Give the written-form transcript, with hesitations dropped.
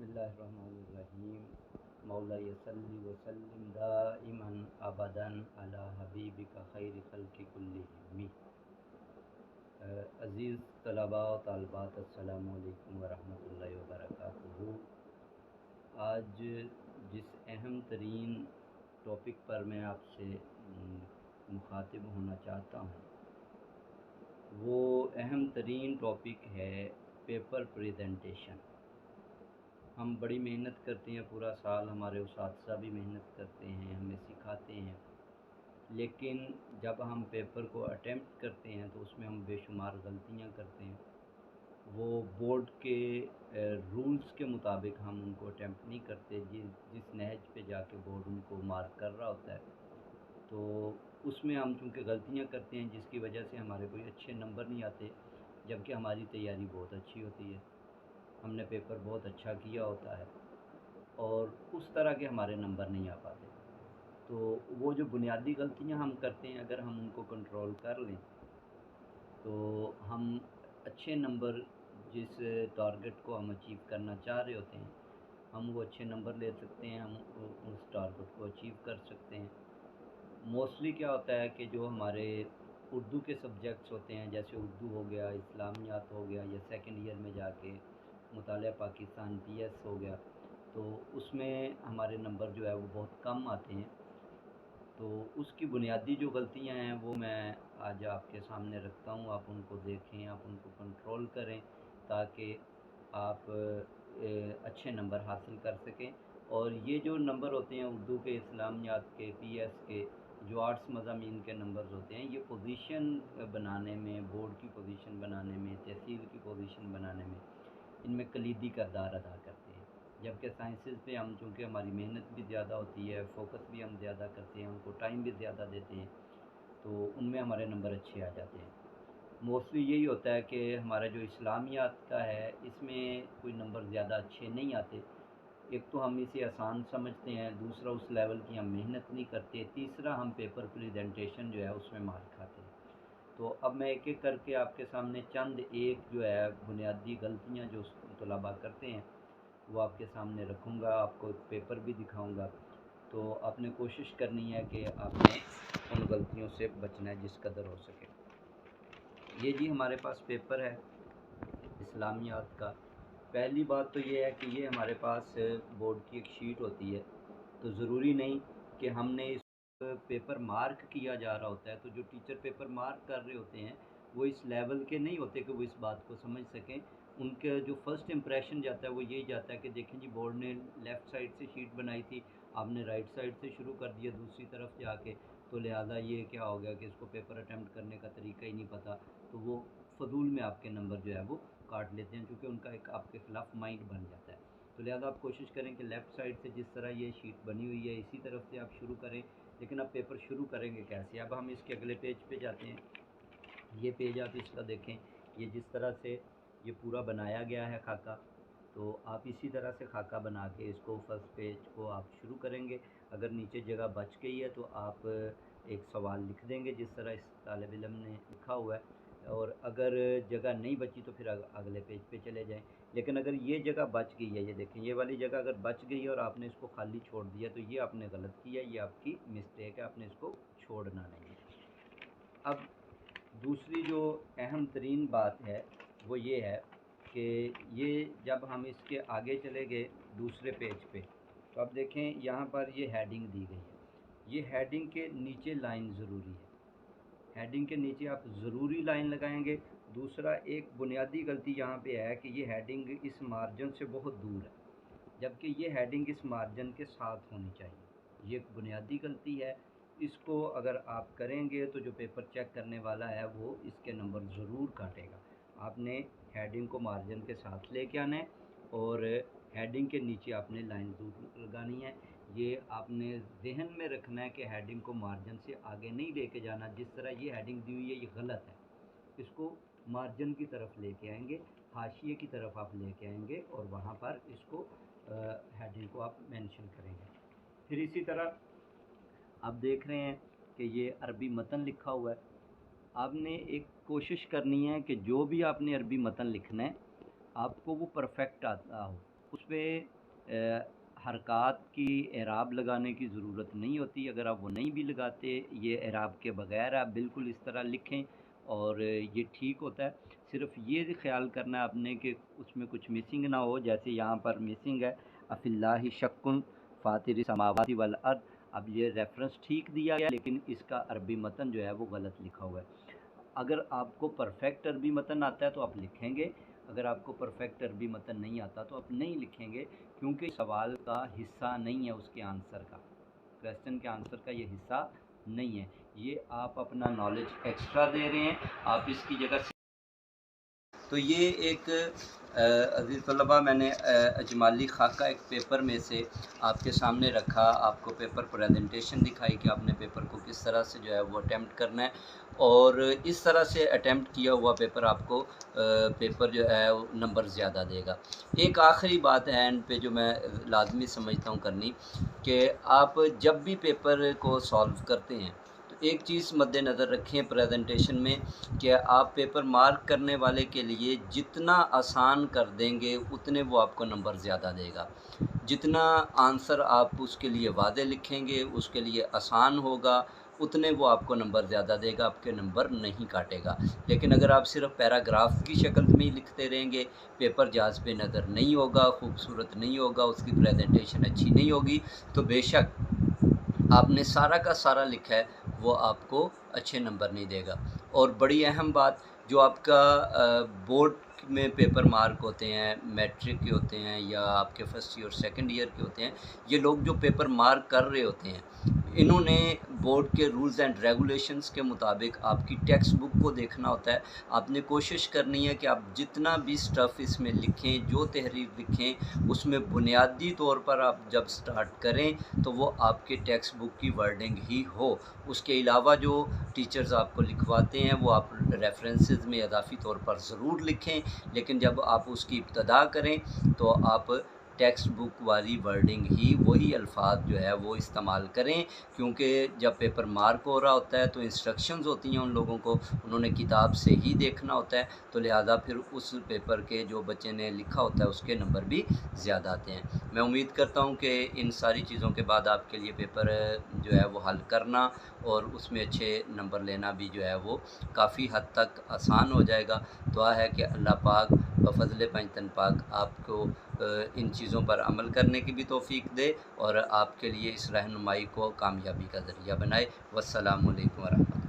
बिस्मिल्लाहिर्रहमानिर्रहीम मौलाय सल्ली व सल्लिम दाइमन अबदन अला हबीबिका खैर खल्क़ि कुल्लिहिम। अज़ीज़ तलबा व तालिबात, अस्सलामु अलैकुम व रहमतुल्लाहि व बरकातुहू। आज जिस अहम तरीन टॉपिक पर मैं आपसे मुखातिब होना चाहता हूँ वो अहम तरीन टॉपिक है पेपर प्रेजेंटेशन। हम बड़ी मेहनत करते हैं, पूरा साल हमारे उस्ताद भी मेहनत करते हैं, हमें सिखाते हैं, लेकिन जब हम पेपर को अटेम्प्ट करते हैं तो उसमें हम बेशुमार गलतियां करते हैं। वो बोर्ड के रूल्स के मुताबिक हम उनको अटेम्प्ट नहीं करते। जिस नहज पे जाके बोर्ड उनको मार्क कर रहा होता है तो उसमें हम चूँकि गलतियां करते हैं, जिसकी वजह से हमारे कोई अच्छे नंबर नहीं आते, जबकि हमारी तैयारी बहुत अच्छी होती है, हमने पेपर बहुत अच्छा किया होता है और उस तरह के हमारे नंबर नहीं आ पाते। तो वो जो बुनियादी गलतियां हम करते हैं, अगर हम उनको कंट्रोल कर लें तो हम अच्छे नंबर, जिस टारगेट को हम अचीव करना चाह रहे होते हैं, हम वो अच्छे नंबर ले सकते हैं, हम उस टारगेट को अचीव कर सकते हैं। मोस्टली क्या होता है कि जो हमारे उर्दू के सब्जेक्ट्स होते हैं, जैसे उर्दू हो गया, इस्लामियात हो गया, या सेकंड ईयर में जाके मुतालिया पाकिस्तान PS हो गया, तो उसमें हमारे नंबर जो है वो बहुत कम आते हैं। तो उसकी बुनियादी जो गलतियां हैं वो मैं आज आपके सामने रखता हूँ। आप उनको देखें, आप उनको कंट्रोल करें ताकि आप अच्छे नंबर हासिल कर सकें। और ये जो नंबर होते हैं उर्दू के, इस्लामियात के, PS के, जो आर्ट्स मज़ामीन के नंबर्स होते हैं, ये पोजीशन बनाने में, बोर्ड की पोजीशन बनाने में, तहसील की पोजीशन बनाने में इनमें कलीदी किरदार अदा करते हैं। जबकि साइंसेस पे हम, चूँकि हमारी मेहनत भी ज़्यादा होती है, फोकस भी हम ज़्यादा करते हैं, उनको टाइम भी ज़्यादा देते हैं, तो उनमें हमारे नंबर अच्छे आ जाते हैं। मोस्टली यही होता है कि हमारा जो इस्लामियात का है इसमें कोई नंबर ज़्यादा अच्छे नहीं आते। एक तो हम इसे आसान समझते हैं, दूसरा उस लेवल की हम मेहनत नहीं करते, तीसरा हम पेपर प्रेजेंटेशन जो है उसमें मार खाते हैं। तो अब मैं एक एक करके आपके सामने चंद एक जो है बुनियादी गलतियां जो तलबा करते हैं वो आपके सामने रखूँगा, आपको पेपर भी दिखाऊँगा। तो आपने कोशिश करनी है कि आपने उन गलतियों से बचना है जिस कदर हो सके। ये जी हमारे पास पेपर है इस्लामियात का। पहली बात तो ये है कि ये हमारे पास बोर्ड की एक शीट होती है, तो ज़रूरी नहीं कि हमने इस पेपर मार्क किया जा रहा होता है, तो जो टीचर पेपर मार्क कर रहे होते हैं वो इस लेवल के नहीं होते कि वो इस बात को समझ सकें। उनका जो फर्स्ट इम्प्रेशन जाता है वो यही जाता है कि देखें जी, बोर्ड ने लेफ़्ट साइड से शीट बनाई थी, आपने राइट साइड से शुरू कर दिया दूसरी तरफ जाके, तो लिहाजा ये क्या हो गया कि इसको पेपर अटैम्प्ट करने का तरीका ही नहीं पता। तो वो फजूल में आपके नंबर जो है वो काट लेते हैं, क्योंकि उनका एक आपके ख़िलाफ़ माइंड बन जाता है। तो लिहाजा आप कोशिश करें कि लेफ़्ट साइड से जिस तरह ये शीट बनी हुई है इसी तरफ से आप शुरू करें। लेकिन अब पेपर शुरू करेंगे कैसे? अब हम इसके अगले पेज पे जाते हैं। ये पेज आप इसका देखें, ये जिस तरह से ये पूरा बनाया गया है खाका, तो आप इसी तरह से खाका बना के इसको फर्स्ट पेज को आप शुरू करेंगे। अगर नीचे जगह बच गई है तो आप एक सवाल लिख देंगे जिस तरह इस तालिब इल्म ने लिखा हुआ है, और अगर जगह नहीं बची तो फिर अगले पेज पे चले जाएं। लेकिन अगर ये जगह बच गई है, ये देखें, ये वाली जगह अगर बच गई है और आपने इसको खाली छोड़ दिया तो ये आपने गलत किया, ये आपकी मिस्टेक है, आपने इसको छोड़ना नहीं है। अब दूसरी जो अहम तरीन बात है वो ये है कि ये जब हम इसके आगे चले गए दूसरे पेज पे, तो अब देखें यहाँ पर ये हेडिंग दी गई है। ये हेडिंग के नीचे लाइन ज़रूरी है, हेडिंग के नीचे आप ज़रूरी लाइन लगाएंगे। दूसरा, एक बुनियादी गलती यहाँ पे है कि ये हेडिंग इस मार्जिन से बहुत दूर है, जबकि ये हेडिंग इस मार्जिन के साथ होनी चाहिए। ये एक बुनियादी गलती है, इसको अगर आप करेंगे तो जो पेपर चेक करने वाला है वो इसके नंबर ज़रूर काटेगा। आपने हेडिंग को मार्जिन के साथ लेके आना है और हेडिंग के नीचे आपने लाइन ज़रूर लगानी है। ये आपने जहन में रखना है कि हेडिंग को मार्जिन से आगे नहीं लेके जाना। जिस तरह ये हेडिंग दी हुई है ये गलत है, इसको मार्जिन की तरफ लेके आएंगे, हाशिए की तरफ आप लेके आएंगे और वहाँ पर इसको हेडिंग को आप मेंशन करेंगे। फिर इसी तरह आप देख रहे हैं कि ये अरबी मतन लिखा हुआ है। आपने एक कोशिश करनी है कि जो भी आपने अरबी मतन लिखना है आपको वो परफेक्ट आता हो, उस پہ حرکات کی اعراب لگانے کی ضرورت نہیں ہوتی. اگر آپ وہ نہیں بھی لگاتے، یہ اعراب کے بغیر آپ بالکل اس طرح لکھیں اور یہ ٹھیک ہوتا ہے. صرف یہ خیال کرنا ہے آپ نے کہ اس میں کچھ مسنگ نہ ہو. جیسے یہاں پر مسنگ ہے افی اللہ شک فاطر السماوات والارض. اب یہ ریفرنس ٹھیک دیا گیا لیکن اس کا عربی متن جو ہے وہ غلط لکھا ہوا ہے. اگر آپ کو پرفیکٹ عربی متن آتا ہے تو آپ لکھیں گے، اگر آپ کو پرفیکٹ عربی متن نہیں آتا تو آپ نہیں لکھیں گے، کیونکہ سوال کا حصہ نہیں ہے اس کے آنسر کا، کویسچن کے آنسر کا یہ حصہ نہیں ہے. یہ آپ اپنا نالج ایکسٹرا دے رہے ہیں، آپ اس کی جگہ سے. تو یہ ایک عزیز طلبہ میں نے اجمالی خاکہ ایک پیپر میں سے آپ کے سامنے رکھا، آپ کو پیپر پریزنٹیشن دکھائی کہ آپ نے پیپر کو کس طرح سے جو ہے وہ اٹیمپٹ کرنا ہے، اور اس طرح سے اٹیمپٹ کیا ہوا پیپر آپ کو پیپر جو ہے نمبر زیادہ دے گا. ایک آخری بات ہے اینڈ پہ جو میں لازمی سمجھتا ہوں کرنی، کہ آپ جب بھی پیپر کو سالو کرتے ہیں تو ایک چیز مد نظر رکھیں پریزنٹیشن میں، کہ آپ پیپر مارک کرنے والے کے لیے جتنا آسان کر دیں گے اتنے وہ آپ کو نمبر زیادہ دے گا. جتنا آنسر آپ اس کے لیے واضح لکھیں گے، اس کے لیے آسان ہوگا، اتنے وہ آپ کو نمبر زیادہ دے گا، آپ کے نمبر نہیں کاٹے گا. لیکن اگر آپ صرف پیراگراف کی شکل میں ہی لکھتے رہیں گے، پیپر جہاز پہ نظر نہیں ہوگا، خوبصورت نہیں ہوگا، اس کی پریزنٹیشن اچھی نہیں ہوگی، تو بے شک آپ نے سارا کا سارا لکھا ہے وہ آپ کو اچھے نمبر نہیں دے گا. اور بڑی اہم بات، جو آپ کا بورڈ میں پیپر مارک ہوتے ہیں، میٹرک کے ہوتے ہیں یا آپ کے فرسٹ ایئر سیکنڈ ایئر کے ہوتے ہیں، یہ لوگ جو پیپر مارک کر رہے ہوتے ہیں انہوں نے بورڈ کے رولز اینڈ ریگولیشنز کے مطابق آپ کی ٹیکسٹ بک کو دیکھنا ہوتا ہے. آپ نے کوشش کرنی ہے کہ آپ جتنا بھی سٹف اس میں لکھیں، جو تحریر لکھیں، اس میں بنیادی طور پر آپ جب سٹارٹ کریں تو وہ آپ کے ٹیکسٹ بک کی ورڈنگ ہی ہو. اس کے علاوہ جو ٹیچرز آپ کو لکھواتے ہیں وہ آپ ریفرنسز میں اضافی طور پر ضرور لکھیں، لیکن جب آپ اس کی ابتدا کریں تو آپ ٹیکسٹ بک والی ورڈنگ ہی، وہی الفاظ جو ہے وہ استعمال کریں. کیونکہ جب پیپر مارک ہو رہا ہوتا ہے تو انسٹرکشنز ہوتی ہیں ان لوگوں کو، انہوں نے کتاب سے ہی دیکھنا ہوتا ہے، تو لہٰذا پھر اس پیپر کے جو بچے نے لکھا ہوتا ہے اس کے نمبر بھی زیادہ آتے ہیں. میں امید کرتا ہوں کہ ان ساری چیزوں کے بعد آپ کے لیے پیپر جو ہے وہ حل کرنا اور اس میں اچھے نمبر لینا بھی جو ہے وہ کافی حد تک آسان ہو جائے گا. دعا ہے کہ اللہ پاک بفضل پنجتن پاک آپ کو ان چیزوں پر عمل کرنے کی بھی توفیق دے اور آپ کے لیے اس رہنمائی کو کامیابی کا ذریعہ بنائے. والسلام علیکم ورحمۃ اللہ.